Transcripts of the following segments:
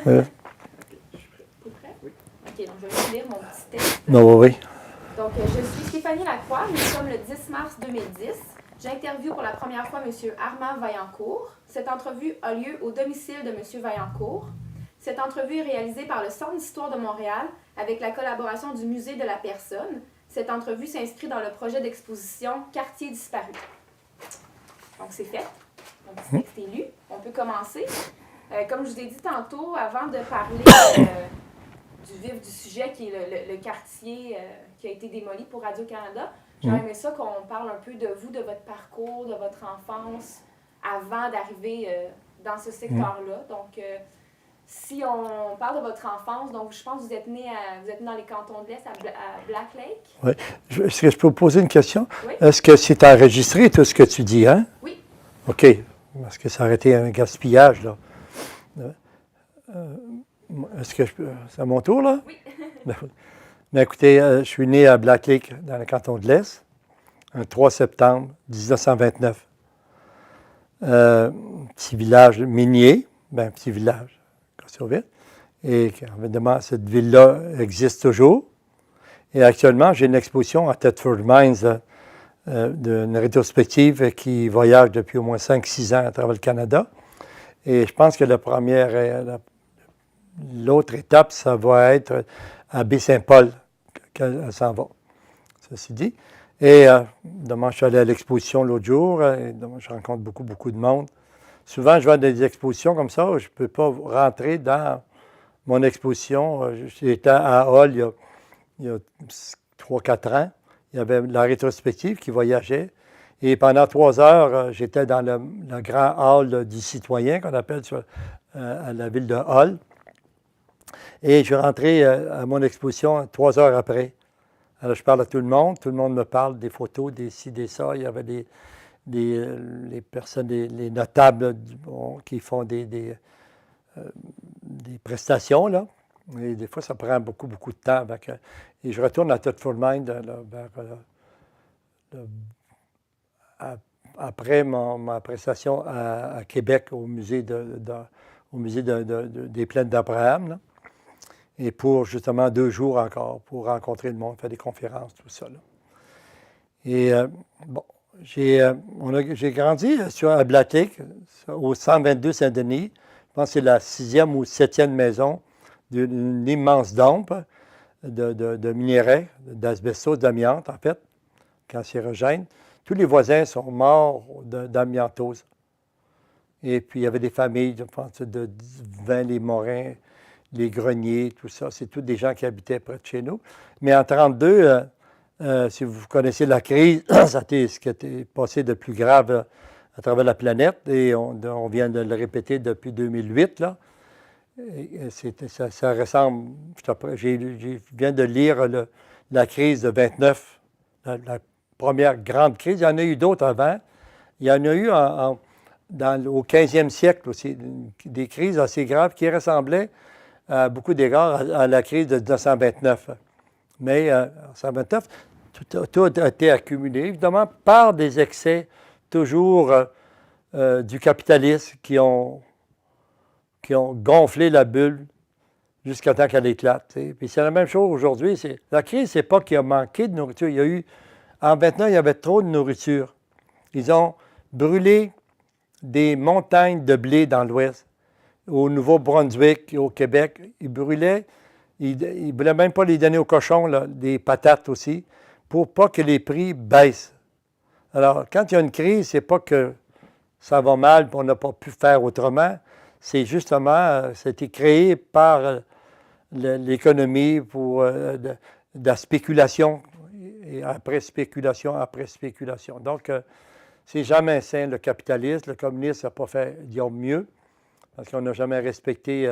Je suis prêt? Oui. OK, donc je vais vous lire mon petit texte. Oui. Donc, je suis Stéphanie Lacroix. Nous sommes le 10 mars 2010. J'interviewe pour la première fois M. Armand Vaillancourt. Cette entrevue a lieu au domicile de M. Vaillancourt. Cette entrevue est réalisée par le Centre d'histoire de Montréal avec la collaboration du Musée de la personne. Cette entrevue s'inscrit dans le projet d'exposition Quartier disparu. Donc, c'est fait. Mon petit texte est lu. On peut commencer. Comme je vous ai dit tantôt, avant de parler du vif du sujet, qui est le quartier qui a été démoli pour Radio-Canada, j'aurais aimé ça qu'on parle un peu de vous, de votre parcours, de votre enfance, avant d'arriver dans ce secteur-là. Donc, si on parle de votre enfance, donc je pense que vous êtes né dans les cantons de l'Est, à Black Lake. Oui. Est-ce que je peux vous poser une question? Oui. Est-ce que c'est enregistré, tout ce que tu dis, hein? Oui. OK. Parce que ça aurait été un gaspillage, là. Est-ce que c'est à mon tour, là? Oui. Mais écoutez, je suis né à Black Lake, dans le canton de l'Est, un 3 septembre 1929. Petit village minier, un petit village, et évidemment, cette ville-là existe toujours. Et actuellement, j'ai une exposition à Thetford Mines, d'une rétrospective qui voyage depuis au moins 5-6 ans à travers le Canada. Et je pense que l'autre étape, ça va être à Baie-Saint-Paul qu'elle s'en va, ceci dit. Et je suis allé à l'exposition l'autre jour, et je rencontre beaucoup de monde. Souvent, je vais à des expositions comme ça, où je ne peux pas rentrer dans mon exposition. J'étais à Hall il y a 3-4 ans. Il y avait la rétrospective qui voyageait. Et pendant 3 heures, j'étais dans le grand hall du citoyen, qu'on appelle à la ville de Hall. Et je suis rentré à mon exposition 3 heures après. Alors, je parle à tout le monde me parle des photos, des ci, des ça. Il y avait les personnes, les notables qui font des prestations, là. Et des fois, ça prend beaucoup de temps. Et je retourne à Thetford Mines après ma prestation à Québec au musée des Plaines d'Abraham, là. Et pour justement 2 jours encore, pour rencontrer le monde, faire des conférences, tout ça, là. Et j'ai grandi à Black Lake, au 122 Saint-Denis. Je pense que c'est la 6e ou 7e maison d'une immense dompe de minerais, d'asbestos, d'amiante, en fait, cancérogène. Tous les voisins sont morts d'amiantose. Et puis, il y avait des familles, je pense, de 20, les Morins, les Greniers, tout ça. C'est tous des gens qui habitaient près de chez nous. Mais en 1932, si vous connaissez la crise, ça a été ce qui a été passé de plus grave à travers la planète. Et on vient de le répéter depuis 2008, là. Et ça ressemble, je viens de lire la crise de 29, la première grande crise. Il y en a eu d'autres avant. Il y en a eu au 15e siècle aussi, des crises assez graves qui ressemblaient à beaucoup d'égards à la crise de 1929. Mais en 1929, tout a été accumulé, évidemment, par des excès toujours du capitalisme qui ont gonflé la bulle jusqu'à temps qu'elle éclate. T'sais. Puis c'est la même chose aujourd'hui. La crise, c'est pas qu'il y a manqué de nourriture. En 29, il y avait trop de nourriture. Ils ont brûlé des montagnes de blé dans l'Ouest. Au Nouveau-Brunswick, au Québec, ils brûlaient. Ils ne voulaient même pas les donner aux cochons, là, des patates aussi, pour pas que les prix baissent. Alors, quand il y a une crise, c'est pas que ça va mal et on n'a pas pu faire autrement. C'est justement, c'était créé par l'économie pour de la spéculation, et après spéculation, après spéculation. Donc, c'est jamais sain, le capitalisme. Le communisme n'a pas fait mieux, parce qu'on n'a jamais respecté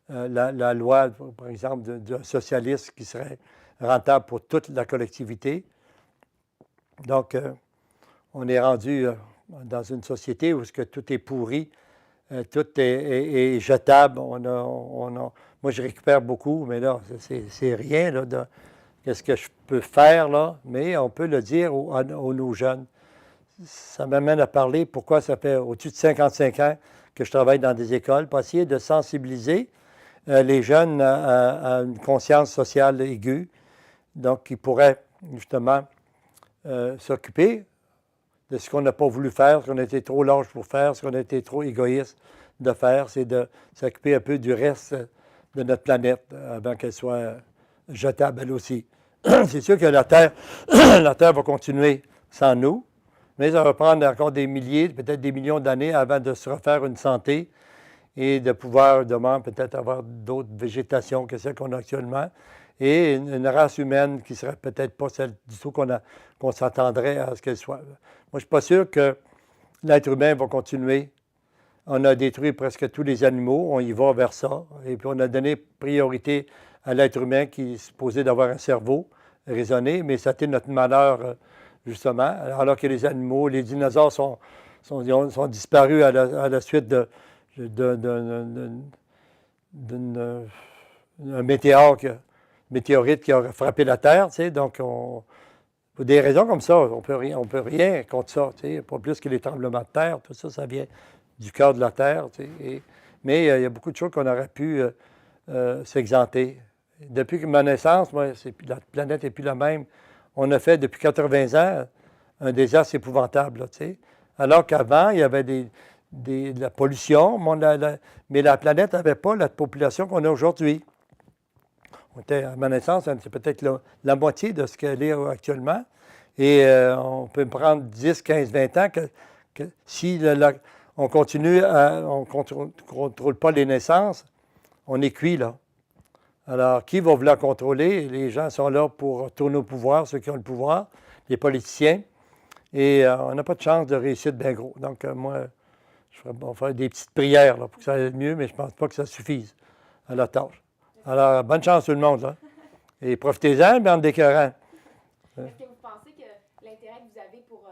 la loi, par exemple, d'un socialiste qui serait rentable pour toute la collectivité. Donc, on est rendu dans une société où tout est pourri, tout est jetable. Moi, je récupère beaucoup, mais là, c'est rien là, de qu'est-ce que je peux faire, là, mais on peut le dire à nos jeunes. Ça m'amène à parler pourquoi ça fait au-dessus de 55 ans que je travaille dans des écoles, pour essayer de sensibiliser les jeunes à une conscience sociale aiguë, donc qui pourraient justement s'occuper de ce qu'on n'a pas voulu faire, ce qu'on a été trop lâche pour faire, ce qu'on a été trop égoïste de faire, c'est de s'occuper un peu du reste de notre planète avant qu'elle soit jetable elle aussi. C'est sûr que la Terre va continuer sans nous, mais ça va prendre encore des milliers, peut-être des millions d'années avant de se refaire une santé et de pouvoir demain peut-être avoir d'autres végétations que celles qu'on a actuellement et une race humaine qui ne serait peut-être pas celle du tout qu'on s'attendrait à ce qu'elle soit. Moi, je ne suis pas sûr que l'être humain va continuer. On a détruit presque tous les animaux, on y va vers ça, et puis on a donné priorité à l'être humain qui est supposé d'avoir un cerveau raisonné, mais ça a été notre malheur, justement, alors que les animaux, les dinosaures sont disparus à la suite d'un météorite qui a frappé la Terre, tu sais, donc pour des raisons comme ça, on peut rien contre ça, tu sais, pas plus que les tremblements de terre, tout ça, ça vient du cœur de la Terre, tu sais, mais il y a beaucoup de choses qu'on aurait pu s'exenter. Depuis ma naissance, moi, la planète n'est plus la même. On a fait depuis 80 ans un désastre épouvantable, là, tu sais. Alors qu'avant, il y avait de la pollution, mais la planète n'avait pas la population qu'on a aujourd'hui. À ma naissance, c'est peut-être la moitié de ce qu'elle est actuellement. Et on peut prendre 10, 15, 20 ans que si on continue on ne contrôle pas les naissances, on est cuit, là. Alors, qui va vouloir contrôler? Les gens sont là pour tourner au pouvoir, ceux qui ont le pouvoir, les politiciens. Et on n'a pas de chance de réussir bien gros. Donc, moi, on va faire des petites prières là, pour que ça aille mieux, mais je ne pense pas que ça suffise à la tâche. Alors, bonne chance tout le monde, là. Et profitez-en, bande d'écœurants. Est-ce que vous pensez que l'intérêt que vous avez pour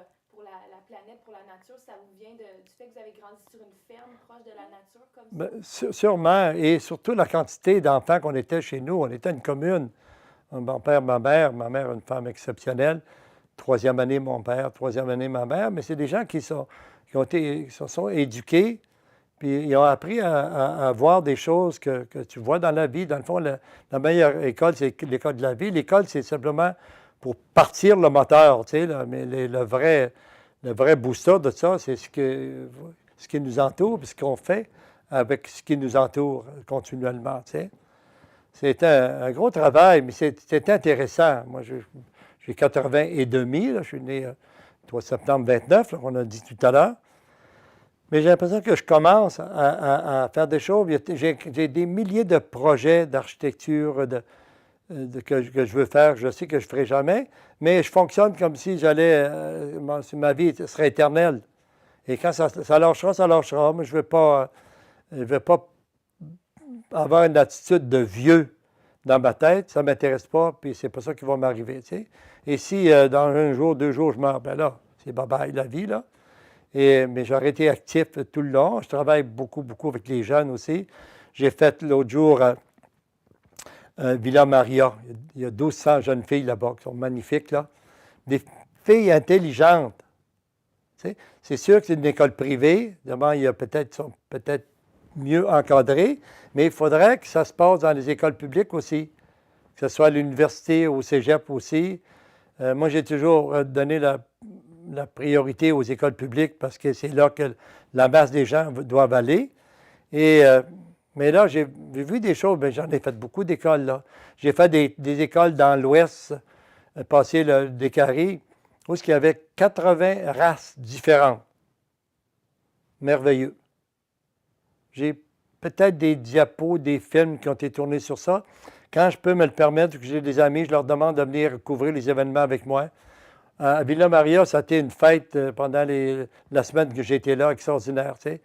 la planète, pour la nature, ça vous vient du fait que vous avez grandi sur une ferme proche de la nature comme ça? Bien, sûrement, et surtout la quantité d'enfants qu'on était chez nous. On était une commune. Mon père, ma mère, une femme exceptionnelle. Troisième année, mon père, troisième année, ma mère. Mais c'est des gens qui se sont éduqués, puis ils ont appris à voir des choses que tu vois dans la vie. Dans le fond, la meilleure école, c'est l'école de la vie. L'école, c'est simplement pour partir le moteur, tu sais, là, mais le vrai booster de ça, c'est ce qui nous entoure, puis ce qu'on fait avec ce qui nous entoure continuellement, tu sais. C'est un gros travail, mais c'est intéressant. Moi, j'ai 80 et demi, là, je suis né le 3 septembre 29, là, on a dit tout à l'heure. Mais j'ai l'impression que je commence à faire des choses. J'ai des milliers de projets d'architecture que je veux faire. Je sais que je ne ferai jamais, mais je fonctionne comme si ma vie serait éternelle. Et quand ça lâchera, ça lâchera. Mais je ne veux pas avoir une attitude de vieux dans ma tête. Ça ne m'intéresse pas, puis c'est pas ça qui va m'arriver, tu sais. Et si dans un jour, 2 jours, je meurs, bien là, c'est bye-bye la vie, là. Mais j'aurais été actif tout le long. Je travaille beaucoup, beaucoup avec les jeunes aussi. J'ai fait l'autre jour Villa Maria. Il y a 1200 jeunes filles là-bas qui sont magnifiques, là. Des filles intelligentes. Tu sais. C'est sûr que c'est une école privée. D'abord, ils sont peut-être mieux encadrés, mais il faudrait que ça se passe dans les écoles publiques aussi, que ce soit à l'université, au cégep aussi. Moi, j'ai toujours donné la priorité aux écoles publiques parce que c'est là que la masse des gens doivent aller. Mais là, j'ai vu des choses, bien, j'en ai fait beaucoup d'écoles, là. J'ai fait des écoles dans l'Ouest, passé des carrés, où il y avait 80 races différentes. Merveilleux. J'ai peut-être des diapos, des films qui ont été tournés sur ça. Quand je peux me le permettre, que j'ai des amis, je leur demande de venir couvrir les événements avec moi. À Villa Maria, ça a été une fête pendant la semaine que j'ai été là, extraordinaire, tu sais.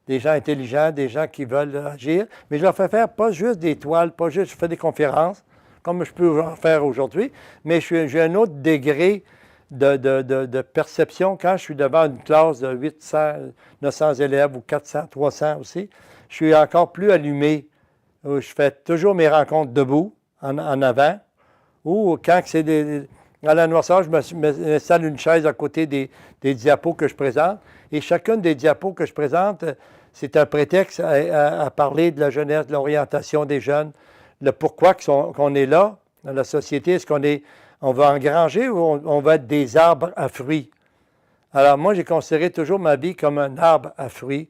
Des gens intelligents, des gens qui veulent agir. Mais je leur fais faire pas juste des toiles, pas juste, je fais des conférences, comme je peux en faire aujourd'hui, mais j'ai un autre degré de perception quand je suis devant une classe de 800, 900 élèves ou 400, 300 aussi. Je suis encore plus allumé. Je fais toujours mes rencontres debout, en avant, ou quand c'est à la noirceur, je m'installe une chaise à côté des diapos que je présente. Et chacune des diapos que je présente, c'est un prétexte à parler de la jeunesse, de l'orientation des jeunes, le pourquoi qu'on est là dans la société. Est-ce on va engranger ou on va être des arbres à fruits? Alors moi, j'ai considéré toujours ma vie comme un arbre à fruits.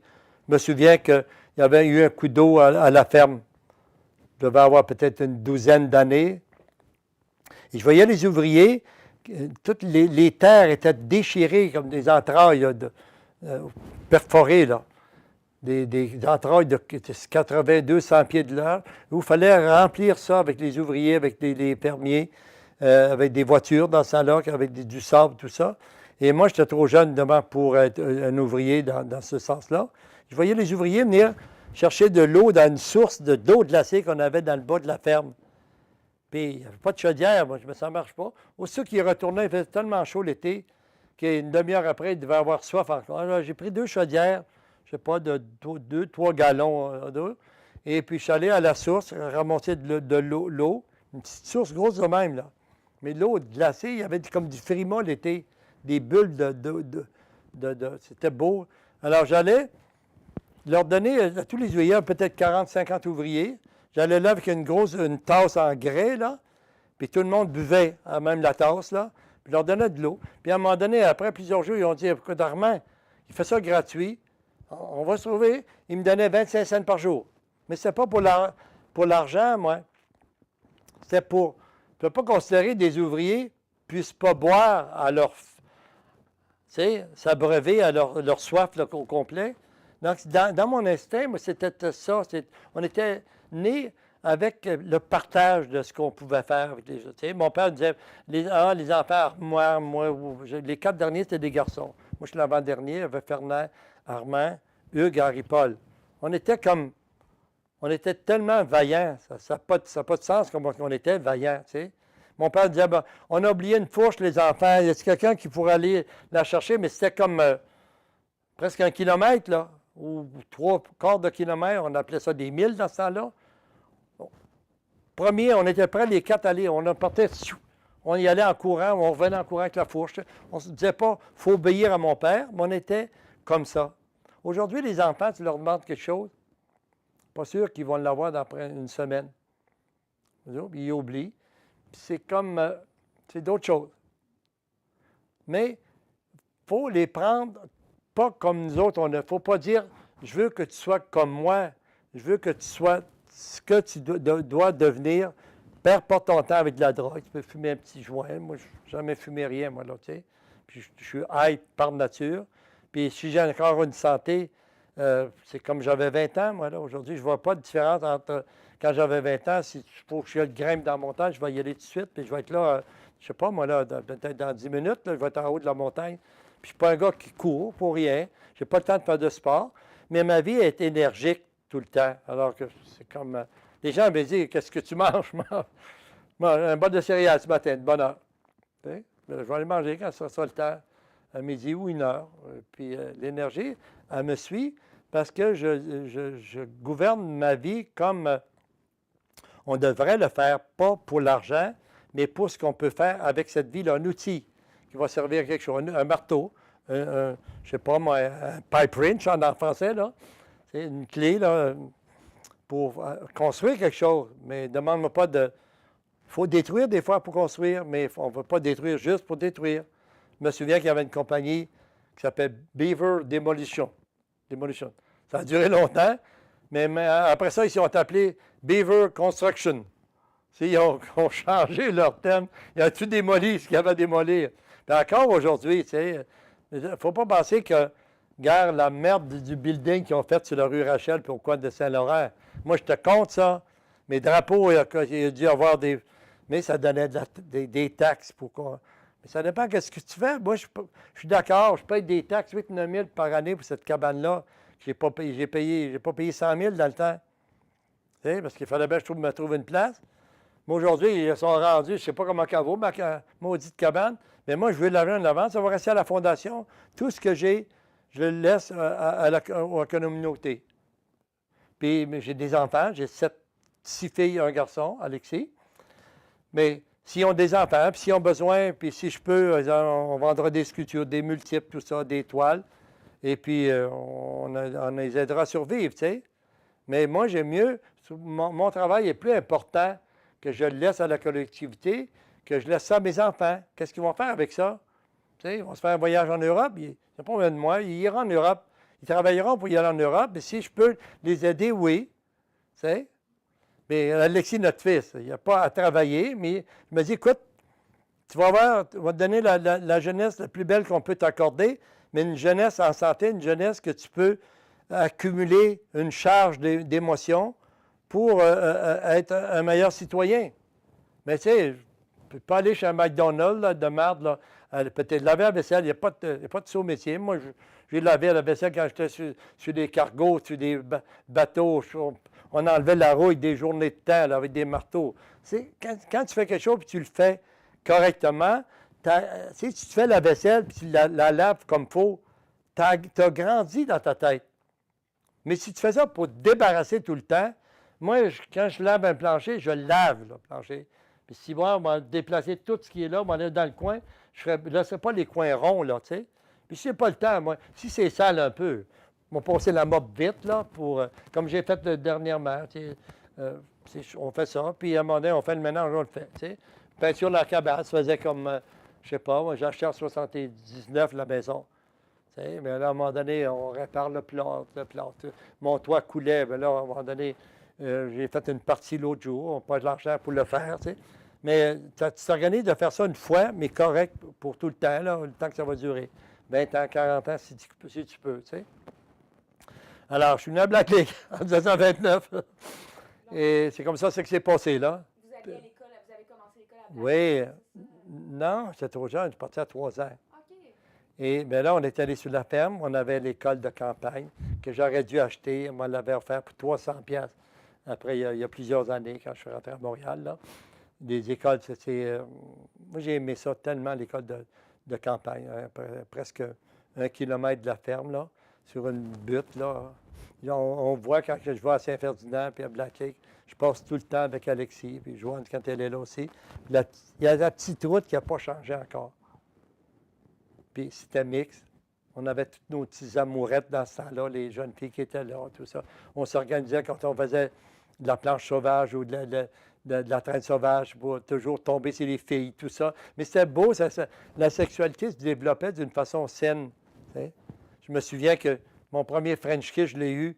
Je me souviens qu'il y avait eu un coup d'eau à la ferme. Je devais avoir peut-être une douzaine d'années. Et je voyais les ouvriers, toutes les terres étaient déchirées comme des entrailles perforées, là. Des entrailles de 80-200 pieds de large, où il fallait remplir ça avec les ouvriers, avec les fermiers, avec des voitures dans ce temps-là, avec du sable, tout ça. Et moi, j'étais trop jeune devant pour être un ouvrier dans ce sens-là. Je voyais les ouvriers venir chercher de l'eau dans une source d'eau glacée qu'on avait dans le bas de la ferme. Puis, il n'y avait pas de chaudière, moi, ça ne marche pas. Aussitôt qu'il retournait, il faisait tellement chaud l'été qu'une demi-heure après, il devait avoir soif encore. Alors, j'ai pris 2 chaudières, je ne sais pas, de 2-3 gallons d'eau. Et puis, je suis allé à la source, ramasser de l'eau, une petite source grosse de même, là. Mais l'eau glacée, il y avait comme du frima l'été, des bulles c'était beau. Alors, j'allais leur donner à tous les ouvriers, peut-être 40-50 ouvriers. J'allais là avec une tasse en grès, là, puis tout le monde buvait à même la tasse, là, puis je leur donnais de l'eau. Puis à un moment donné, après plusieurs jours, ils ont dit, écoute, Armand, il fait ça gratuit, on va se trouver. Il me donnait 25 cents par jour. Mais ce n'était pas pour l'argent, moi. C'était pour... Je ne peux pas considérer des ouvriers ne puissent pas boire à leur... Tu sais, s'abreuver à leur soif là, au complet. Donc, dans mon instinct, moi, c'était ça. On était nés avec le partage de ce qu'on pouvait faire avec les autres. Tu sais, mon père disait, les enfants, moi, les 4 derniers, c'était des garçons. Moi, je suis l'avant-dernier, il y avait Fernand, Armand, Hugues, Henri-Paul. On était tellement vaillants. Ça n'a pas de sens comme on était vaillants, tu sais. Mon père disait, ben, on a oublié une fourche, les enfants. Y a quelqu'un qui pourrait aller la chercher? Mais c'était comme presque 1 kilomètre, là, ou 3/4 de kilomètre. On appelait ça des milles dans ce temps-là. Bon. Premier, on était prêts les 4 à aller. On on y allait en courant, on revenait en courant avec la fourche. On ne se disait pas, il faut obéir à mon père, mais on était comme ça. Aujourd'hui, les enfants, tu leur demandes quelque chose, pas sûr qu'ils vont l'avoir après une semaine. Ils oublient. C'est comme, c'est d'autres choses. Mais il faut les prendre pas comme nous autres. Il ne faut pas dire, je veux que tu sois comme moi. Je veux que tu sois ce que tu dois devenir. Perds pas ton temps avec de la drogue. Tu peux fumer un petit joint. Moi, je n'ai jamais fumé rien, moi, là, tu sais. Puis je suis high par nature. Puis si j'ai encore une santé, c'est comme j'avais 20 ans, moi, là, aujourd'hui. Je ne vois pas de différence entre... Quand j'avais 20 ans, s'il faut que je grimpe dans la montagne, je vais y aller tout de suite, puis je vais être là, je ne sais pas, moi, là, peut-être dans 10 minutes, là, je vais être en haut de la montagne. Puis je ne suis pas un gars qui court pour rien. Je n'ai pas le temps de faire de sport. Mais ma vie est énergique tout le temps. Alors que c'est comme... les gens me disent, qu'est-ce que tu manges? Un bol de céréales ce matin, de bonne heure. Je vais aller manger quand ce sera le temps, à midi ou 1 heure. Puis l'énergie, elle me suit parce que je gouverne ma vie comme... on devrait le faire, pas pour l'argent, mais pour ce qu'on peut faire avec cette vie-là, un outil qui va servir à quelque chose, un marteau, je ne sais pas moi, un pipe wrench en français, là. C'est une clé là, pour construire quelque chose. Mais ne demande-moi pas de... Il faut détruire des fois pour construire, mais on ne va pas détruire juste pour détruire. Je me souviens qu'il y avait une compagnie qui s'appelle Beaver Demolition. Ça a duré longtemps, mais après ça, ils ont appelé Beaver Construction. Ils ont changé leur thème. Ils ont tout démoli ce qu'il y avait à démolir. Puis encore aujourd'hui, tu sais, il ne faut pas penser que, regarde, la merde du building qu'ils ont fait sur la rue Rachel puis au coin de Saint-Laurent. Moi, je te compte ça. Mes drapeaux, il a dû avoir des... Mais ça donnait des taxes pour quoi. Mais ça dépend de ce que tu fais. Moi, je suis d'accord, je paye des taxes, 8-9 000 par année pour cette cabane-là. Je n'ai pas payé 100 000 dans le temps. Tu sais, parce qu'il fallait bien que je me trouve une place. Mais aujourd'hui, ils sont rendus, je ne sais pas comment ça vaut, ma maudite cabane. Mais moi, je veux de l'argent de la vente, ça va rester à la fondation. Tout ce que j'ai, je le laisse à la communauté. Puis j'ai des enfants, j'ai 6 filles et un garçon, Alexis. Mais s'ils ont des enfants, puis s'ils ont besoin, puis si je peux, on vendra des sculptures, des multiples, tout ça, des toiles. Et puis, on les aidera à survivre, tu sais. Mais moi, j'aime mieux, mon travail est plus important que je le laisse à la collectivité, que je laisse ça à mes enfants. Qu'est-ce qu'ils vont faire avec ça? Tu sais, ils vont se faire un voyage en Europe, ils n'ont pas besoin de moi, ils iront en Europe. Ils travailleront pour y aller en Europe, mais si je peux les aider, oui. Tu sais? Mais Alexis, notre fils, il n'a pas à travailler, mais je me dis, écoute, tu vas voir, on va te donner la jeunesse la plus belle qu'on peut t'accorder, mais une jeunesse en santé, une jeunesse que tu peux accumuler une charge d'émotions pour être un meilleur citoyen. Mais tu sais, je ne peux pas aller chez un McDonald's là, de marde, là, peut-être laver la vaisselle, il n'y a pas de saut métier. Moi, j'ai lavé la vaisselle quand j'étais sur des cargos, sur des bateaux. On enlevait la rouille des journées de temps là, avec des marteaux. Quand tu fais quelque chose et tu le fais correctement, si tu te fais la vaisselle et tu la laves comme il faut, tu as grandi dans ta tête. Mais si tu fais ça pour te débarrasser tout le temps, moi, quand je lave un plancher, je lave le plancher. Puis si moi, on va déplacer tout ce qui est là, on va aller dans le coin, je ne laisserai pas les coins ronds, là, tu sais. Puis si c'est pas le temps, moi, si c'est sale un peu, on va passer la mop vite, là, pour, comme j'ai fait dernièrement, tu sais, on fait ça, puis à un moment donné, on fait le ménage, on le fait, tu sais. Peinture de la cabane, ça faisait comme, je sais pas, moi, j'ai acheté en 79 la maison. Mais là, à un moment donné, on répare le plâtre. Mon toit coulait, mais là, à un moment donné, j'ai fait une partie l'autre jour. On n'a pas de l'argent pour le faire, tu sais. Mais tu t'organises de faire ça une fois, mais correct pour tout le temps, là, le temps que ça va durer. 20 ans, 40 ans, si tu peux, tu sais. Alors, je suis venu à Black Lake en 1929. Et c'est comme ça que c'est passé, là. Vous alliez à l'école, vous avez commencé l'école à Black Oui. Lake, c'est ça? Non, j'étais trop jeune, je suis parti à 3 ans. OK. Et bien là, on est allé sur la ferme. On avait l'école de campagne que j'aurais dû acheter. On l'avait offert pour 300 pièces. Après, il y a plusieurs années, quand je suis rentré à Montréal, là. Des écoles, moi, j'ai aimé ça tellement, l'école de campagne. Presque 1 kilomètre de la ferme, là, sur une butte, là. On voit quand je vais à Saint-Ferdinand puis à Black Lake, je passe tout le temps avec Alexis, puis Joanne quand elle est là aussi. Il y a la petite route qui n'a pas changé encore. Puis c'était mixte. On avait toutes nos petites amourettes dans ce temps-là, les jeunes filles qui étaient là, tout ça. On s'organisait quand on faisait de la planche sauvage ou de la traîne sauvage pour toujours tomber sur les filles, tout ça. Mais c'était beau, la sexualité se développait d'une façon saine. T'sais. Je me souviens que mon premier French kiss, je l'ai eu,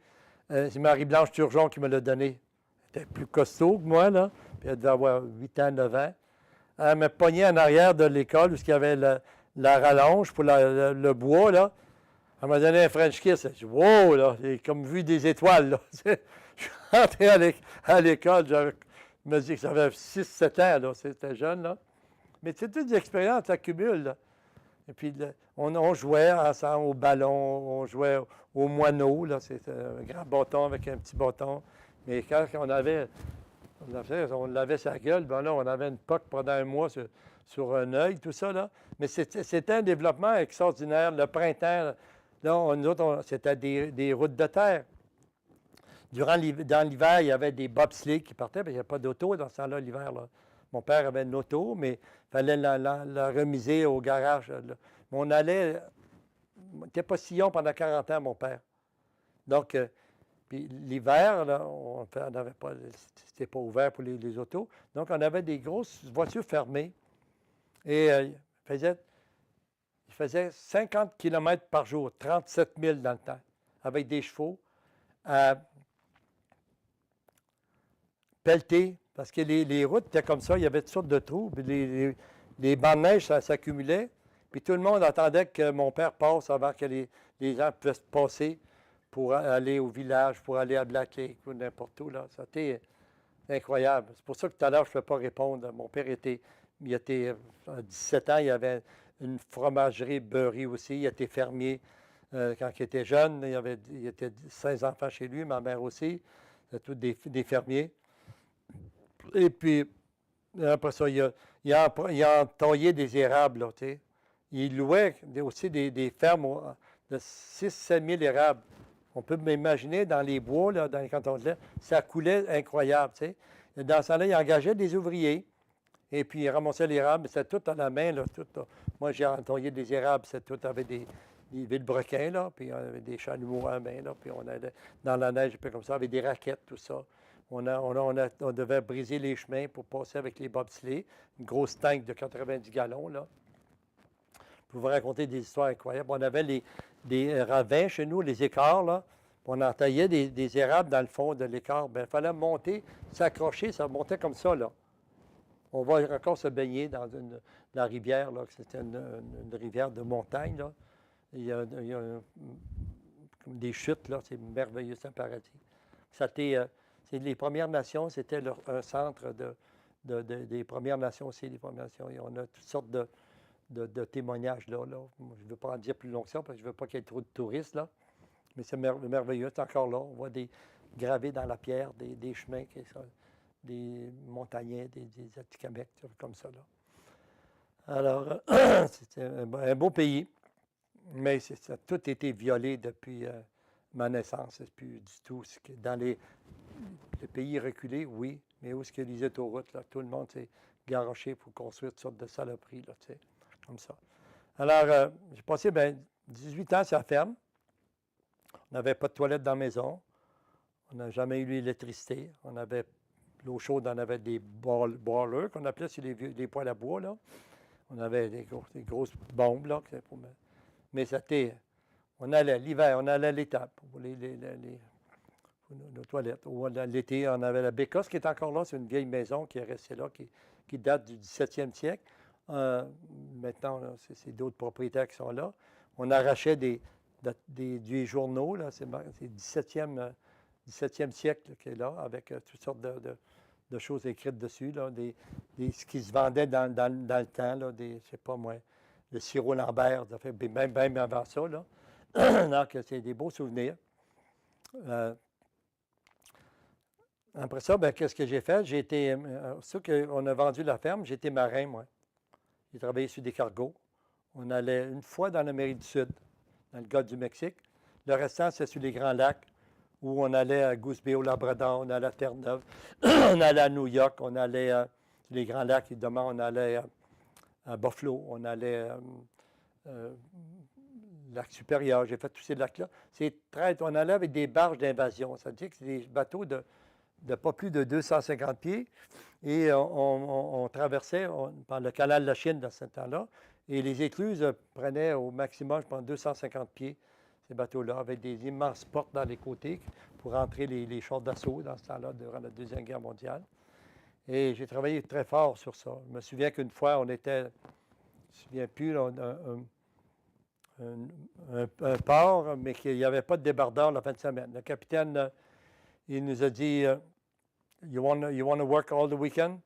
c'est Marie-Blanche Turgeon qui me l'a donné. Elle était plus costaud que moi, là, puis elle devait avoir 8 ans, 9 ans. Elle me pognait en arrière de l'école où il y avait la rallonge pour le bois, là. Elle m'a donné un French kiss. J'ai dit, wow, là, j'ai comme vu des étoiles, là. Je suis rentré à l'école, je me dis que j'avais 6-7 ans, là. C'était jeune, là. Mais c'est toutes des expériences, ça accumule, là. Et puis, on jouait ensemble au ballon, on jouait au moineau, là. C'était un grand bâton avec un petit bâton. Mais quand on l'avait sur la gueule, ben là, on avait une poque pendant un mois sur un œil, tout ça, là. Mais c'était un développement extraordinaire. Le printemps, là, nous autres, c'était des routes de terre. Dans l'hiver, il y avait des bobsleighs qui partaient, mais il n'y avait pas d'auto dans ce temps-là, l'hiver, là. Mon père avait une auto, mais il fallait la remiser au garage. Là. Mais on allait... Il n'était pas sillon pendant 40 ans, mon père. Donc, puis l'hiver, là, on n'avait pas... C'était pas ouvert pour les autos. Donc, on avait des grosses voitures fermées. Et il faisait 50 km par jour, 37 000 dans le temps, avec des chevaux à pelleter. Parce que les routes étaient comme ça, il y avait toutes sortes de trous, puis les bancs de neige, ça s'accumulait. Puis tout le monde attendait que mon père passe avant que les gens puissent passer pour aller au village, pour aller à Black Lake ou n'importe où. Là. C'était incroyable. C'est pour ça que tout à l'heure, je ne peux pas répondre. Mon père il était à 17 ans, il avait une fromagerie beurrie aussi. Il était fermier quand il était jeune. Il était 16 enfants chez lui, ma mère aussi. C'était tous des fermiers. Et puis, après ça, il a taillé des érables, là, tu sais. Il louait aussi des fermes de 6-7 000 érables. On peut m'imaginer dans les bois, là, dans les cantons de lait, ça coulait incroyable, tu sais. Dans ce temps-là, il engageait des ouvriers, et puis il ramassait l'érable, c'était tout à la main, là, tout. Là. Moi, j'ai taillé des érables, c'était tout avec vilebrequins, là, puis on avait des chalumeaux à la main, là, puis on allait dans la neige, puis comme ça, avec des raquettes, tout ça. On devait briser les chemins pour passer avec les bobsleighs, une grosse tank de 90 gallons, là. Je vous raconter des histoires incroyables. On avait des ravins chez nous, les écarts, là. On entaillait des érables dans le fond de l'écart. Bien, il fallait monter, s'accrocher, ça montait comme ça, là. On va encore se baigner dans la rivière, là. C'était une rivière de montagne, là. Il y a comme des chutes, là. C'est merveilleux, c'est un paradis. Les Premières Nations, c'était un centre des Premières Nations aussi, les Premières Nations. Et on a toutes sortes de témoignages là. Je ne veux pas en dire plus long que ça parce que je ne veux pas qu'il y ait trop de touristes là. Mais c'est merveilleux, c'est encore là. On voit gravés dans la pierre des chemins, des montagnais, des Atikamekw, comme ça là. Alors, c'était un beau pays, mais ça a tout été violé depuis ma naissance. C'est plus du tout. Dans les pays reculés, oui, mais où est-ce qu'il y a les autoroutes, là, tout le monde s'est garoché pour construire toutes sortes de saloperies, là, tu sais, comme ça. Alors, j'ai passé 18 ans sur la ferme. On n'avait pas de toilette dans la maison. On n'a jamais eu l'électricité. On avait l'eau chaude, on avait des boilers qu'on appelait sur les poêles à bois, là. On avait des grosses bombes, là. Mais c'était... On allait l'hiver, on allait à l'étape pour nos toilettes. L'été, on avait la Bécosse qui est encore là. C'est une vieille maison qui est restée là, qui date du 17e siècle. Maintenant, là, c'est d'autres propriétaires qui sont là. On arrachait des journaux, là. C'est le 17e siècle là, qui est là, avec toutes sortes de choses écrites dessus, là, ce qui se vendait dans le temps, là, je ne sais pas moi, le sirop Lambert, même avant ça, là. Donc, c'est des beaux souvenirs. Après ça, qu'est-ce que j'ai fait? J'ai été, qu'on a vendu la ferme, j'ai été marin, moi. J'ai travaillé sur des cargos. On allait une fois dans l'Amérique du Sud, dans le golfe du Mexique. Le restant, c'est sur les Grands Lacs, où on allait à Goose Bay, au Labrador, on allait à Terre-Neuve, on allait à New York, on allait sur les Grands Lacs, évidemment, on allait à Buffalo, on allait lac supérieur, j'ai fait tous ces lacs-là. On allait avec des barges d'invasion, c'est-à-dire que c'est des bateaux de pas plus de 250 pieds, et on traversait par le canal de la Chine dans ce temps-là, et les écluses prenaient au maximum, je pense, 250 pieds, ces bateaux-là, avec des immenses portes dans les côtés pour entrer les chars d'assaut dans ce temps-là, durant la Deuxième Guerre mondiale. Et j'ai travaillé très fort sur ça. Je me souviens qu'une fois, on était, je ne me souviens plus, là, un port, mais qu'il n'y avait pas de débardeur la fin de semaine. Le capitaine, il nous a dit You want to work all the weekend?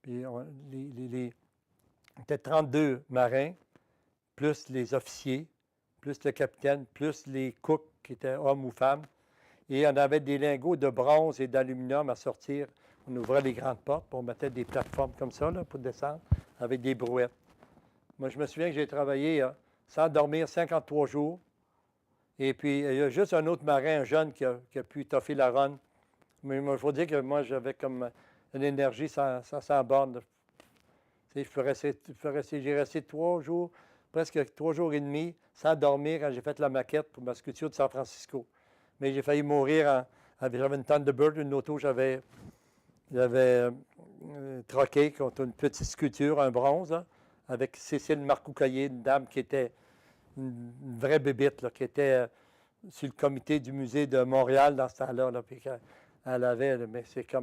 Puis on était 32 marins, plus les officiers, plus le capitaine, plus les cooks qui étaient hommes ou femmes. Et on avait des lingots de bronze et d'aluminium à sortir. On ouvrait les grandes portes, puis on mettait des plateformes comme ça là, pour descendre, avec des brouettes. Moi, je me souviens que j'ai travaillé sans dormir 53 jours. Et puis, il y a juste un autre marin, un jeune, qui a pu toffer la run. Mais il faut dire que moi, j'avais comme une énergie sans borne. Tu sais, j'ai resté 3 jours, presque 3 jours et demi, sans dormir quand j'ai fait la maquette pour ma sculpture de San Francisco. Mais j'ai failli mourir. J'avais une Thunderbird, une auto, j'avais troqué contre une petite sculpture, un bronze, là, avec Cécile Marcoux-Caillé, une dame qui était une vraie bébite, là, qui était sur le comité du musée de Montréal dans ce temps-là. Là, puis elle avait, mais c'était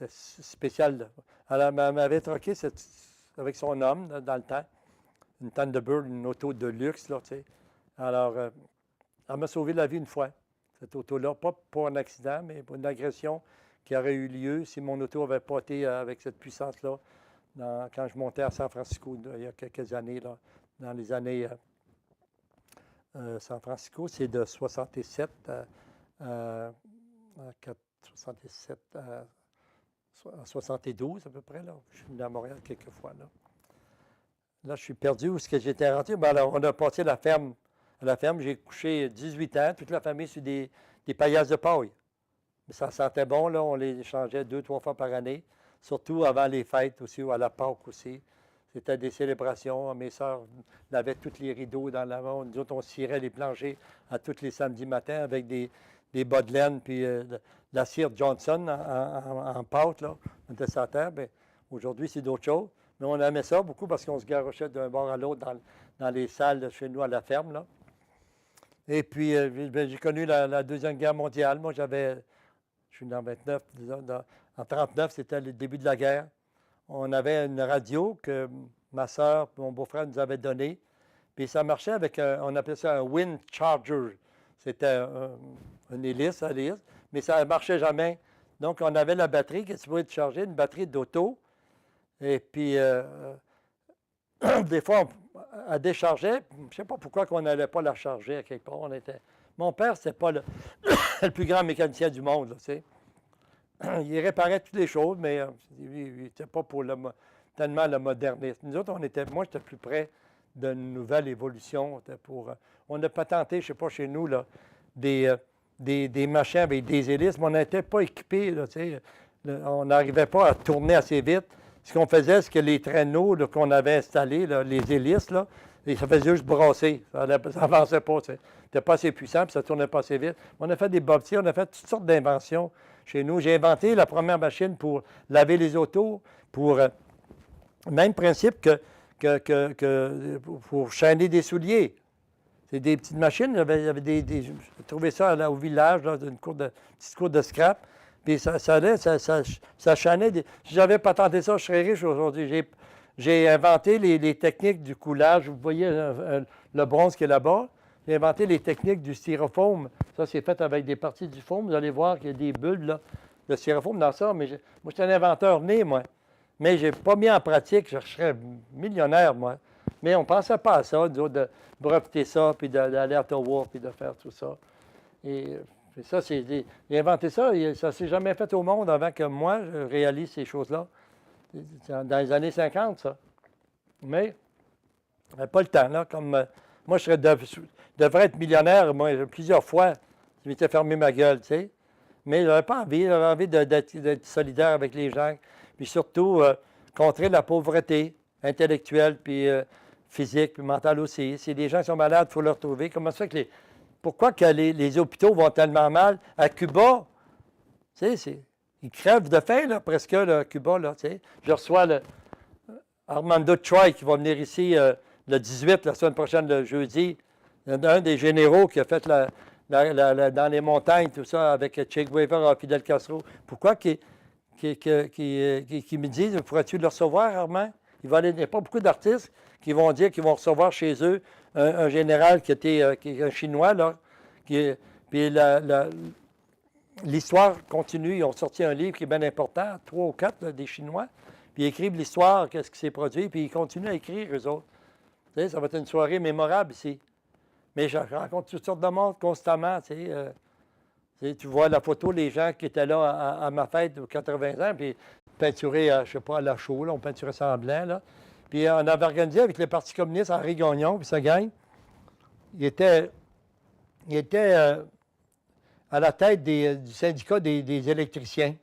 spécial. Là. Elle m'avait troqué avec son homme dans le temps, une Thunderbird, une auto de luxe. Là, tu sais. Alors, elle m'a sauvé la vie une fois, cette auto-là. Pas pour un accident, mais pour une agression qui aurait eu lieu si mon auto n'avait pas été avec cette puissance-là quand je montais à San Francisco il y a quelques années. Là, dans les années San Francisco, c'est de 67 à 67 à 72 à peu près. Là. Je suis venu à Montréal quelques fois. Là, je suis perdu. Où est-ce que j'étais rentré? Alors, on a passé la ferme. À la ferme, j'ai couché 18 ans, toute la famille sur des paillasses de paille. Mais ça sentait bon, là. On les changeait 2-3 fois par année, surtout avant les fêtes aussi, ou à la Pâques aussi. C'était des célébrations. Mes sœurs lavaient tous les rideaux dans la maison. Nous autres, on cirait les planchers à tous les samedis matins avec des bas de laine puis de la cire Johnson en pâte, là. On était sur la terre. Bien, aujourd'hui, c'est d'autres choses. Mais on aimait ça beaucoup parce qu'on se garochait d'un bord à l'autre dans les salles de chez nous à la ferme, là. Et puis, j'ai connu la Deuxième Guerre mondiale. Moi, je suis né en 29, disons, en 39, c'était le début de la guerre. On avait une radio que ma soeur et mon beau-frère nous avaient donnée. Puis ça marchait avec, on appelait ça un wind charger. C'était une hélice à l'hélice, mais ça ne marchait jamais. Donc, on avait la batterie qui pouvait être chargée, une batterie d'auto. Et puis, des fois, elle déchargeait. Je ne sais pas pourquoi on n'allait pas la charger à quelque part. Mon père, c'était pas le plus grand mécanicien du monde, là, tu sais. Il réparait toutes les choses, mais il n'était pas pour tellement le modernisme. Nous autres, moi, j'étais plus près d'une nouvelle évolution. On a patenté, je ne sais pas, chez nous, là, des machins avec des hélices, mais on n'était pas équipés, là, tu sais. On n'arrivait pas à tourner assez vite. Ce qu'on faisait, c'est que les traîneaux qu'on avait installés, là, les hélices, là, et ça faisait juste brasser. Ça n'avançait pas. C'était pas assez puissant, puis ça ne tournait pas assez vite. On a fait des bobtiers, on a fait toutes sortes d'inventions chez nous. J'ai inventé la première machine pour laver les autos, pour même principe pour chaîner des souliers. C'est des petites machines. J'ai trouvé ça au village, dans une petite cour de scrap. Puis ça chaînait. Si j'avais patenté ça, je serais riche aujourd'hui. J'ai inventé les techniques du coulage. Vous voyez le bronze qui est là-bas. J'ai inventé les techniques du styrofoam. Ça, c'est fait avec des parties du foam. Vous allez voir qu'il y a des bulles là, de styrofoam dans ça. Mais moi, je suis un inventeur né, moi. Mais je n'ai pas mis en pratique. Je serais millionnaire, moi. Mais on ne pensait pas à ça, de breveter ça, puis d'aller à Ottawa, puis de faire tout ça. Et ça, j'ai inventé ça. Ça ne s'est jamais fait au monde avant que moi, je réalise ces choses-là. Dans les années 50, ça. Mais, pas le temps, là. Comme moi, je devrais être millionnaire, moi, plusieurs fois. Je m'étais fermé ma gueule, tu sais. Mais je n'avais pas envie. J'avais envie d'être solidaire avec les gens. Puis surtout, contrer la pauvreté intellectuelle, puis physique, puis mentale aussi. C'est des gens qui sont malades, il faut leur trouver. Comment ça fait que pourquoi que les hôpitaux vont tellement mal? À Cuba, tu sais, ils crèvent de faim, là, presque, là, à Cuba, là, tu sais. Je reçois Armando Troy qui va venir ici le 18, la semaine prochaine, le jeudi. Un des généraux qui a fait dans les montagnes, tout ça, avec Che Guevara et Fidel Castro. Pourquoi qui me disent, pourrais-tu le recevoir, Armand? Il n'y a pas beaucoup d'artistes qui vont dire qu'ils vont recevoir chez eux un général qui est un Chinois, là. Puis l'histoire continue. Ils ont sorti un livre qui est bien important, 3 ou 4 là, des Chinois. Puis ils écrivent l'histoire, qu'est-ce qui s'est produit, puis ils continuent à écrire, eux autres. Tu sais, ça va être une soirée mémorable ici. Mais je rencontre toutes sortes de monde constamment, tu sais. Tu vois la photo, les gens qui étaient là à ma fête de 80 ans, puis peinturés, je ne sais pas, à la chaux, là, on peinturait ça en blanc, là. Puis on avait organisé avec le Parti communiste Henri Gagnon, puis sa gang. Il était à la tête du syndicat des électriciens.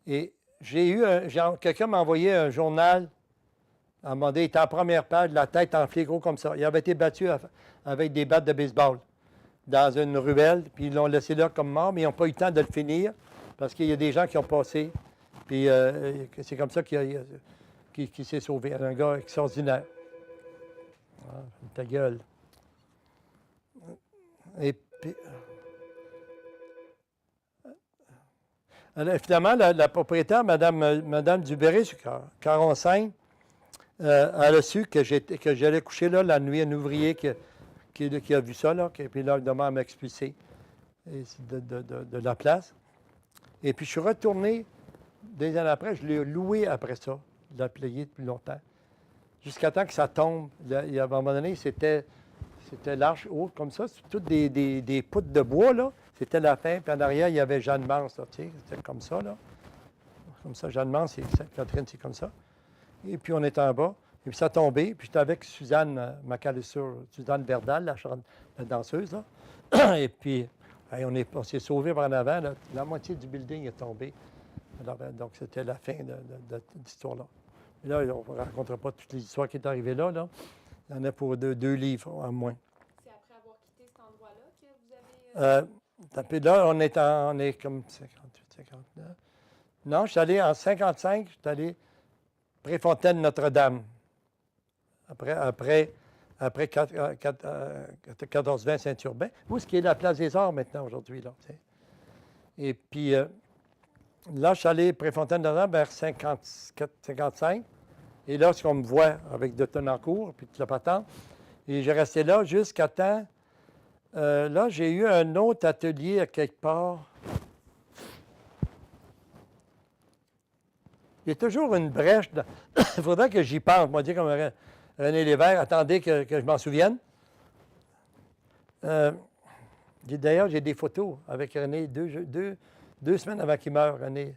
Et quelqu'un m'a envoyé un journal, à un moment donné, il était en première page, la tête enflée gros comme ça. Il avait été battu avec des battes de baseball dans une ruelle, puis ils l'ont laissé là comme mort, mais ils n'ont pas eu le temps de le finir, parce qu'il y a des gens qui ont passé, puis c'est comme ça qu'il s'est sauvé. Un gars extraordinaire. Ah, ta gueule. Et puis, alors, finalement, la propriétaire, Mme Dubéré, sur Caron-5, elle a su que j'allais coucher là la nuit, un ouvrier qui a vu ça, là, puis là, il demande à m'expulser de la place. Et puis, je suis retourné, des années après, je l'ai loué après ça, je l'ai payé depuis longtemps, jusqu'à temps que ça tombe. Là, à un moment donné, c'était l'arche haute comme ça, c'est toutes des poutres de bois, là. C'était la fin, puis en arrière, il y avait Jeanne Mance, là, tu sais, c'était comme ça, là. Comme ça, Jeanne Mance, c'est Sainte-Catherine, c'est comme ça. Et puis, on était en bas, et puis ça a tombé, puis j'étais avec Suzanne McAllister, Suzanne Verdal, la danseuse, là. Et puis, on s'est sauvés par en avant, là. La moitié du building est tombé. Alors, donc, c'était la fin de cette histoire-là. Et là, on ne racontera pas toutes les histoires qui sont arrivées là, là. Il y en a pour deux livres, en moins. C'est après avoir quitté cet endroit-là que vous avez... Là, on est comme 58, 59. Non, je suis allé en 55, je suis allé Préfontaine-Notre-Dame. Après 14-20 Saint-Urbain. Où est-ce qu'il y a la place des Arts maintenant, aujourd'hui, là? T'sais. Et puis, là, je suis allé Préfontaine-Notre-Dame vers 54, 55. Et là, ce qu'on me voit avec de Tonnancourt, puis toute la patente. Et j'ai resté là jusqu'à temps. Là, j'ai eu un autre atelier à quelque part. Il y a toujours une brèche. Il faudrait que j'y pense. Moi, dire comme René Lévesque, attendez que je m'en souvienne. D'ailleurs, j'ai des photos avec René deux semaines avant qu'il meure, René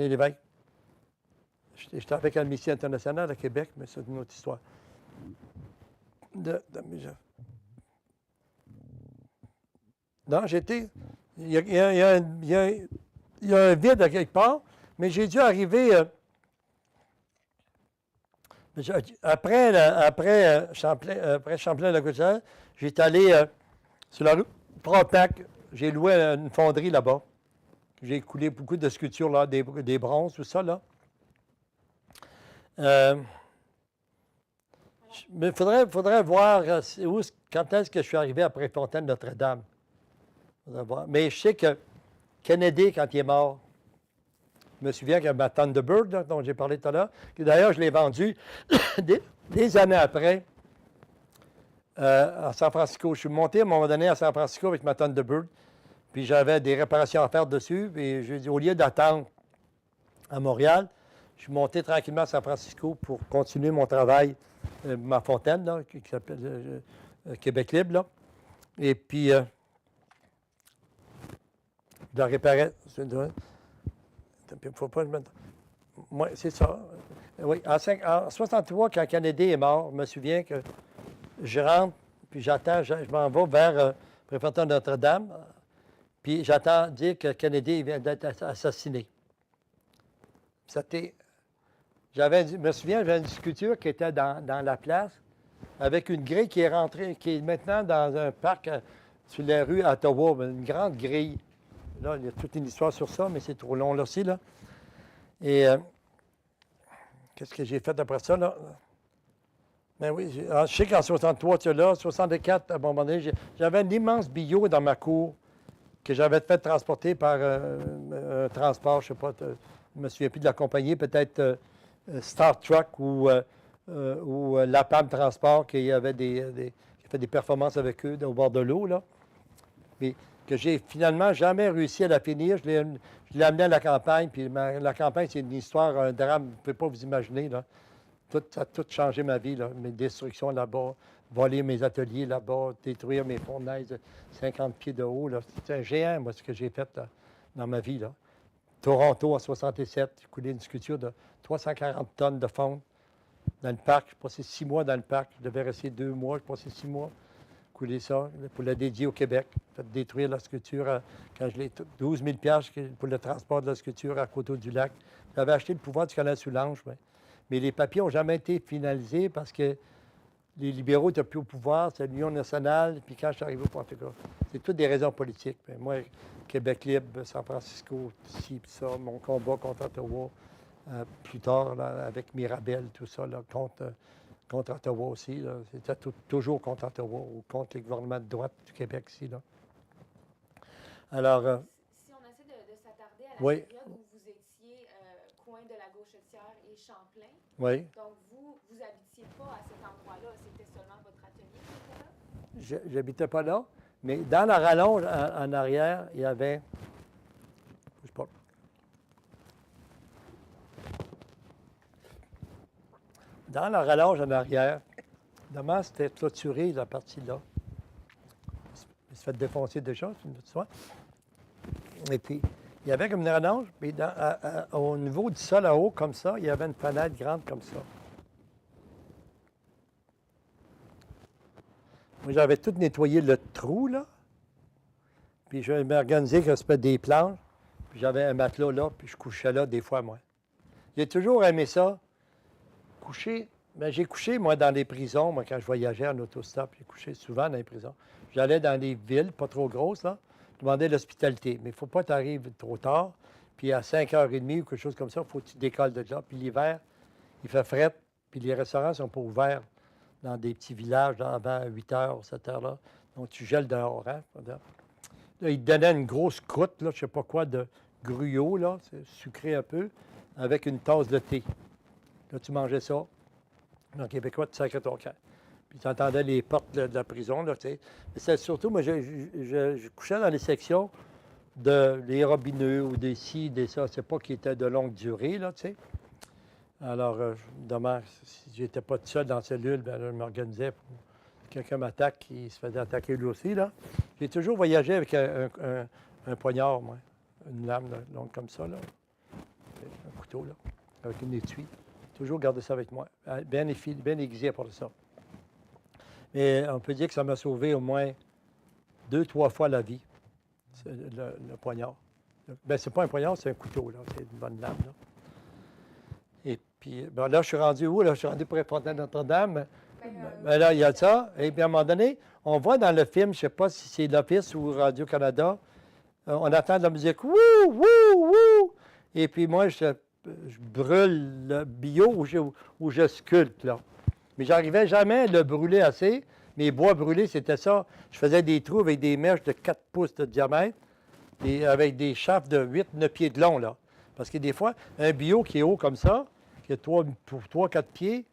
Lévesque. J'étais avec Amnesty International à Québec, mais c'est une autre histoire. Non, j'étais. Il y a un vide à quelque part, mais j'ai dû arriver. Après Champlain-la-Côte-Saint, j'étais allé sur la rue Frontenac. J'ai loué une fonderie là-bas. J'ai coulé beaucoup de sculptures, là, des bronzes, tout ça, là. Mais il faudrait voir quand est-ce que je suis arrivé après Fontaine-Notre-Dame. Mais je sais que Kennedy, quand il est mort, je me souviens qu'il y a ma Thunderbird, là, dont j'ai parlé tout à l'heure, que d'ailleurs, je l'ai vendue des années après à San Francisco. Je suis monté à un moment donné à San Francisco avec ma Thunderbird, puis j'avais des réparations à faire dessus, puis j'ai dit, au lieu d'attendre à Montréal, je suis monté tranquillement à San Francisco pour continuer mon travail, ma fontaine, là, qui s'appelle Québec Libre, là. Et puis, je la réparais. Il ne faut pas... Moi, c'est ça. Oui, en 63, quand Kennedy est mort, je me souviens que je rentre, puis j'attends, je m'en vais vers Préfecture de Notre-Dame, puis j'attends dire que Kennedy vient d'être assassiné. Je me souviens, j'avais une sculpture qui était dans la place, avec une grille qui est rentrée, qui est maintenant dans un parc sur la rue à Ottawa, une grande grille. Là, il y a toute une histoire sur ça, mais c'est trop long là aussi, là. Et qu'est-ce que j'ai fait après ça, là? Ben oui, je sais qu'en 63, tu es là, 64, à un moment donné, j'avais un immense billot dans ma cour que j'avais fait transporter par un transport, je ne sais pas, je ne me souviens plus de la compagnie, peut-être Star Truck ou Lapam Transport, qui avait qui a fait des performances avec eux au bord de l'eau, là. Mais que j'ai finalement jamais réussi à la finir. Je l'ai amené à la campagne, puis la campagne, c'est une histoire, un drame, vous ne pouvez pas vous imaginer, là. Ça a tout changé ma vie, là. Mes destructions là-bas, voler mes ateliers là-bas, détruire mes fournaises de 50 pieds de haut, là. C'est un géant, moi, ce que j'ai fait là, dans ma vie, là. Toronto, en 67, j'ai coulé une sculpture de 340 tonnes de fonte dans le parc. J'ai passé 6 mois dans le parc. Je devais rester 2 mois. J'ai passé 6 mois couler ça pour la dédier au Québec. J'ai fait détruire la sculpture quand je l'ai... 12 000 $ pour le transport de la sculpture à Coteau-du-Lac. J'avais acheté le pouvoir du canal Soulanges, mais les papiers n'ont jamais été finalisés parce que les libéraux n'étaient plus au pouvoir, c'est l'Union nationale, puis quand je suis arrivé au Portugal, c'est toutes des raisons politiques. Mais moi, Québec libre, San Francisco, ci, puis ça, mon combat contre Ottawa, plus tard, là, avec Mirabel, tout ça, là, contre Ottawa aussi. Là. C'était toujours contre Ottawa ou contre les gouvernements de droite du Québec ici. Là. Alors... si on essaie de s'attarder à la oui. période où vous étiez coin de la Gauchetière et Champlain, oui. Donc vous habitiez pas à cet endroit-là, c'était seulement votre atelier qui était là? J'habitais pas là, mais dans la rallonge en arrière, il y avait... Je sais pas. Dans la rallonge en arrière, demain, c'était clôturé, la partie-là. Il se fait défoncer déjà, c'est une autre histoire. Et puis, il y avait comme une rallonge, puis au niveau du sol en haut, comme ça, il y avait une fenêtre grande comme ça. Moi, j'avais tout nettoyé le trou, là. Puis je m'organisais que c'était des planches. Puis j'avais un matelas là, puis je couchais là des fois, moi. J'ai toujours aimé ça. Coucher. Ben, j'ai couché, moi, dans les prisons. Moi, quand je voyageais en autostop, j'ai couché souvent dans les prisons. J'allais dans des villes, pas trop grosses, là, demander l'hospitalité. Mais il ne faut pas que tu arrives trop tard. Puis à 5h30 ou quelque chose comme ça, il faut que tu décolles de là. Puis l'hiver, il fait fret. Puis les restaurants ne sont pas ouverts dans des petits villages avant 8h, 7h. Donc, tu gèles dehors. Hein? Là, ils te donnaient une grosse croûte, là, je ne sais pas quoi, de gruyot, là, c'est sucré un peu, avec une tasse de thé. Là, tu mangeais ça. En québécois, tu sacrais ton camp. Puis tu entendais les portes de la prison, là, tu sais. Mais c'est surtout, moi, je couchais dans les sections des robineux ou des ci, des ça. C'est pas qui étaient de longue durée, là, tu sais. Alors, demain, si j'étais pas tout seul dans la cellule, bien, là, je m'organisais pour quelqu'un m'attaque, qui se faisait attaquer lui aussi, là. J'ai toujours voyagé avec un poignard, moi. Une lame là, longue comme ça, là. Un couteau, là, avec une étui. Toujours garder ça avec moi. Bien aiguisé pour ça. Mais on peut dire que ça m'a sauvé au moins 2-3 fois la vie, le poignard. Bien, c'est pas un poignard, c'est un couteau, là. C'est une bonne lame, là. Et puis, ben là, je suis rendu où? Là, je suis rendu pour Fontaine Notre-Dame. Ben là, il y a ça. Et puis, à un moment donné, on voit dans le film, je ne sais pas si c'est l'Office ou Radio-Canada, on entend de la musique « Wouh! Wouh! Wouh! » Et puis, moi, je brûle le bio où je sculpte, là. Mais j'arrivais jamais à le brûler assez. Mes bois brûlés, c'était ça. Je faisais des trous avec des mèches de 4 pouces de diamètre et avec des chafes de 8-9 pieds de long, là. Parce que des fois, un bio qui est haut comme ça, qui a 3-4 pieds,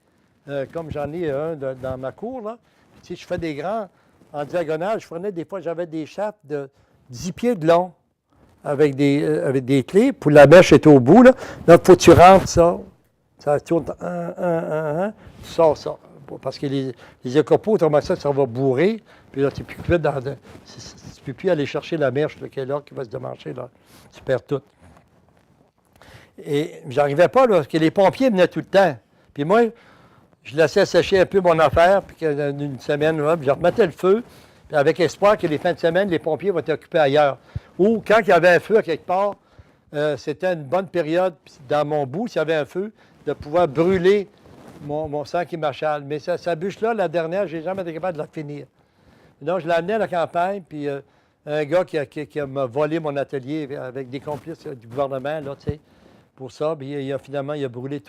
comme j'en ai un dans ma cour, là. Puis, tu sais, je fais des grands en diagonale. Je prenais des fois, j'avais des chafes de 10 pieds de long avec des clés. Pour la mèche est au bout, là. Là, il faut que tu rentres ça. Ça tourne, tu sors ça. Parce que les écopeaux, ça va bourrer. Puis là, tu ne peux plus aller chercher la mèche là, qui est là, qui va se démancher, là. Tu perds tout. Et j'arrivais pas, là, parce que les pompiers venaient tout le temps. Puis moi, je laissais sécher un peu mon affaire, puis une semaine, là, puis je remettais le feu, puis avec espoir que les fins de semaine, les pompiers vont être occupés ailleurs. Ou quand il y avait un feu à quelque part, c'était une bonne période, dans mon bout, s'il y avait un feu, de pouvoir brûler mon sang qui m'achale. Mais sa bûche-là, la dernière, je n'ai jamais été capable de la finir. Donc, je l'ai amenée à la campagne, puis un gars qui m'a volé mon atelier avec des complices du gouvernement, là, tu sais, pour ça. Puis finalement, il a brûlé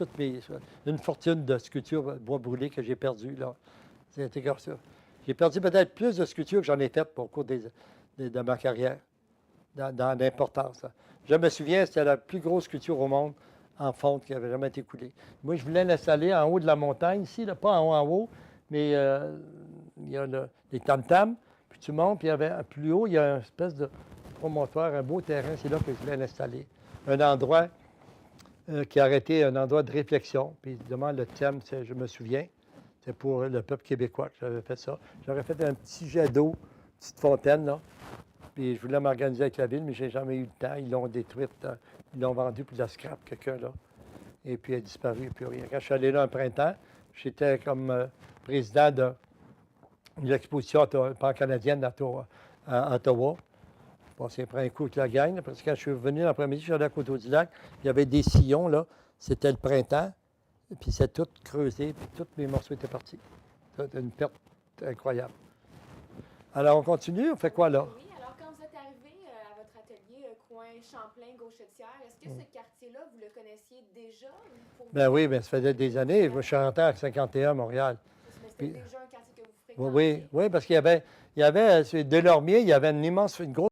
une fortune de sculptures bois brûlées que j'ai perdues, là. C'était comme ça. J'ai perdu peut-être plus de sculptures que j'en ai faites au cours de ma carrière, dans l'importance. Je me souviens, c'était la plus grosse sculpture au monde en fonte qui avait jamais été coulée. Moi, je voulais l'installer en haut de la montagne, ici, là, pas en haut, mais il y a les tam-tams, puis tu montes, puis il y avait plus haut, il y a une espèce de promontoire, un beau terrain, c'est là que je voulais l'installer. Un endroit qui a arrêté, un endroit de réflexion. Puis évidemment, le thème, je me souviens, c'est pour le peuple québécois que j'avais fait ça. J'aurais fait un petit jet d'eau, une petite fontaine, là. Puis je voulais m'organiser avec la ville, mais je n'ai jamais eu le temps. Ils l'ont détruite, ils l'ont vendue pour de la scrap, quelqu'un, là. Et puis elle a disparu, et puis rien. Quand je suis allé là un printemps, j'étais comme président de l'exposition pan-canadienne à Ottawa. Bon, c'est pris un coup avec la gang, parce que quand je suis venu l'après-midi, je suis allé à Coteau-du-Lac, il y avait des sillons, là. C'était le printemps, et puis c'est tout creusé, puis tous mes morceaux étaient partis. C'était une perte incroyable. Alors, on continue, on fait quoi, là? Oui, alors quand vous êtes arrivé à votre atelier coin Champlain-Gauchetière, est-ce que ce quartier-là, vous le connaissiez déjà? Ben oui, bien, ça faisait des années. Moi, je suis rentré à 51 à Montréal. Mais c'était déjà un quartier que vous fréquentiez? Oui, parce qu'il y avait Delormier, il y avait une grosse